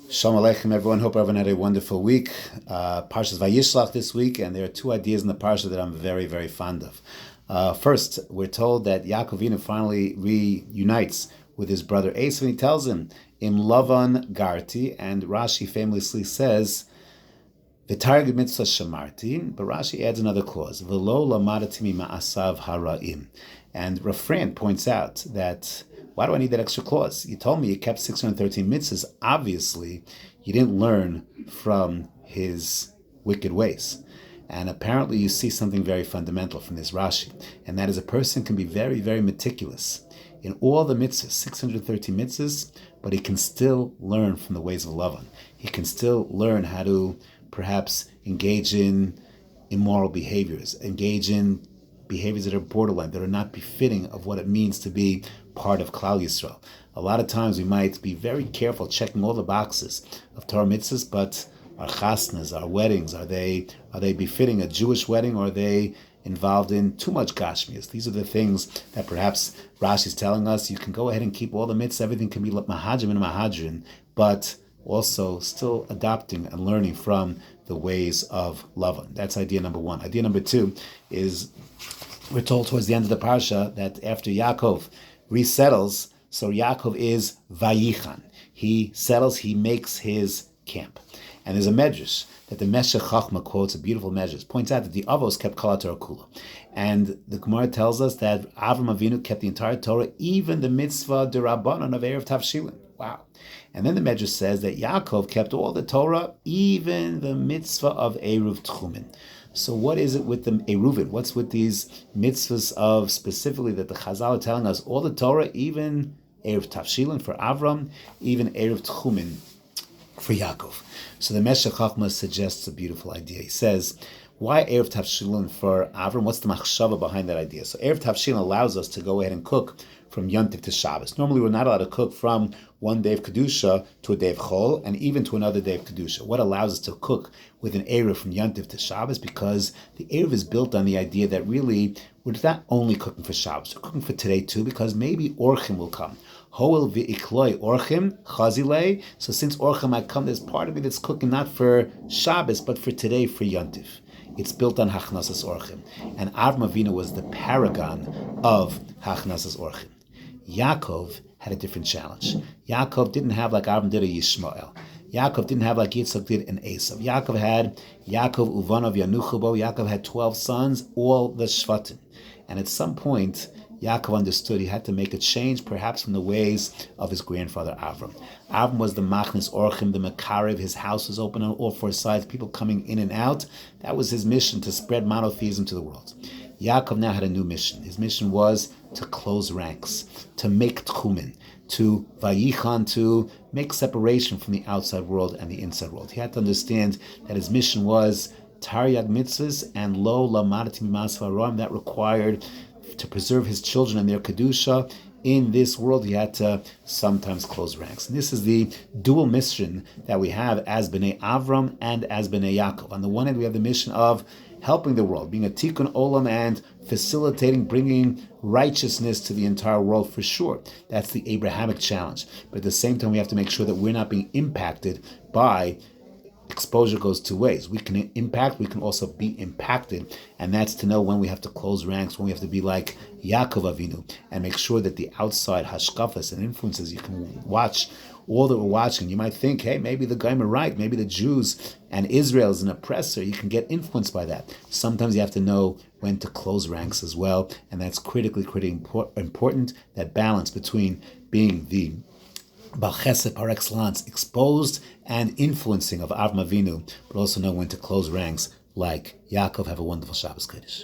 Shalom Aleichem, everyone. Hope everyone had a wonderful week. Parshas Vayishlach this week, and there are two ideas in the parsha that I'm very, very fond of. First, we're told that Yaakov Avinu finally reunites with his brother Esav, and he tells him, "Im Lavan Garti," and Rashi famously says, "V'targid mitzvah shamarti," but Rashi adds another clause, "V'lo lamadati ma'asav hara'im," and Refrain points out that, why do I need that extra clause? You told me you kept 613 mitzvahs. Obviously, you didn't learn from his wicked ways. And apparently you see something very fundamental from this Rashi, and that is a person can be very, very meticulous in all the mitzvahs, 613 mitzvahs, but he can still learn from the ways of Lavan. He can still learn how to perhaps engage in immoral behaviors, engage in behaviors that are borderline, that are not befitting of what it means to be part of Klal Yisrael. A lot of times we might be very careful checking all the boxes of Torah mitzvahs, but our chasnas, our weddings, are they befitting a Jewish wedding, or are they involved in too much gashmias? These are the things that perhaps Rashi is telling us. You can go ahead and keep all the mitzvahs, everything can be mahadrim and mahadrin, but also still adopting and learning from the ways of Lavan. That's idea number one. Idea number two is, we're told towards the end of the parsha that after Yaakov resettles, so Yaakov is Vayichan. He settles, he makes his camp. And there's a medrash that the Meshech Chachma quotes, a beautiful medrash, points out that the Avos kept Kol HaTorah Kula. And the Gemara tells us that Avram Avinu kept the entire Torah, even the mitzvah d'Rabbanan of Erev Tavshilin. Wow. And then the medrash says that Yaakov kept all the Torah, even the mitzvah of Eruv Tchumen. So what is it with the Eruvin? What's with these mitzvahs of specifically that the Chazal are telling us? All the Torah, even Erev Tavshilin for Avram, even Erev Tchumen for Yaakov. So the Meshech Chachma suggests a beautiful idea. He says, why Erev Tavshilin for Avram? What's the machshava behind that idea? So Erev Tavshilin allows us to go ahead and cook from Yontif to Shabbos. Normally we're not allowed to cook from one day of Kedusha to a day of Chol, and even to another day of Kedusha. What allows us to cook with an Erev from Yontif to Shabbos? Because the Erev is built on the idea that really we're not only cooking for Shabbos, we're cooking for today too, because maybe Orchim will come. Hoel v'ikloi Orchim chazilei. So since Orchim might come, there's part of me that's cooking not for Shabbos, but for today, for Yontif. It's built on Hachnasas Orchim. And Avram Avinu was the paragon of Hachnasas Orchim. Yaakov had a different challenge. Yaakov didn't have like Avram did a Yishmael. Yaakov didn't have like Yitzchak did an Esav. Yaakov had Yaakov Uvanov Yanuchubo. Yaakov had 12 sons, all the Shvatim. And at some point, Yaakov understood he had to make a change, perhaps from the ways of his grandfather Avram. Avram was the Machnis Orchim, the Makarev. His house was open on all four sides, people coming in and out. That was his mission, to spread monotheism to the world. Yaakov now had a new mission. His mission was to close ranks, to make tchumen, to vayichan, to make separation from the outside world and the inside world. He had to understand that his mission was taryag mitzvahs and lo lamadati mimasva roim. That required to preserve his children and their kedusha. In this world, he had to sometimes close ranks. And this is the dual mission that we have as Bnei Avram and as Bnei Yaakov. On the one hand, we have the mission of helping the world, being a tikkun olam and facilitating, bringing righteousness to the entire world for sure. That's the Abrahamic challenge. But at the same time, we have to make sure that we're not being impacted by exposure. Goes two ways. We can impact, we can also be impacted, and that's to know when we have to close ranks, when we have to be like Yaakov Avinu and make sure that the outside hashkafas and influences, you can watch all that we're watching. You might think, hey, maybe the Goyim are right, maybe the Jews and Israel is an oppressor. You can get influenced by that. Sometimes you have to know when to close ranks as well, and that's critically important, that balance between being the Bal Chesed par excellence, exposed and influencing of Avram Avinu, but also know when to close ranks like Yaakov. Have a wonderful Shabbos Kodesh.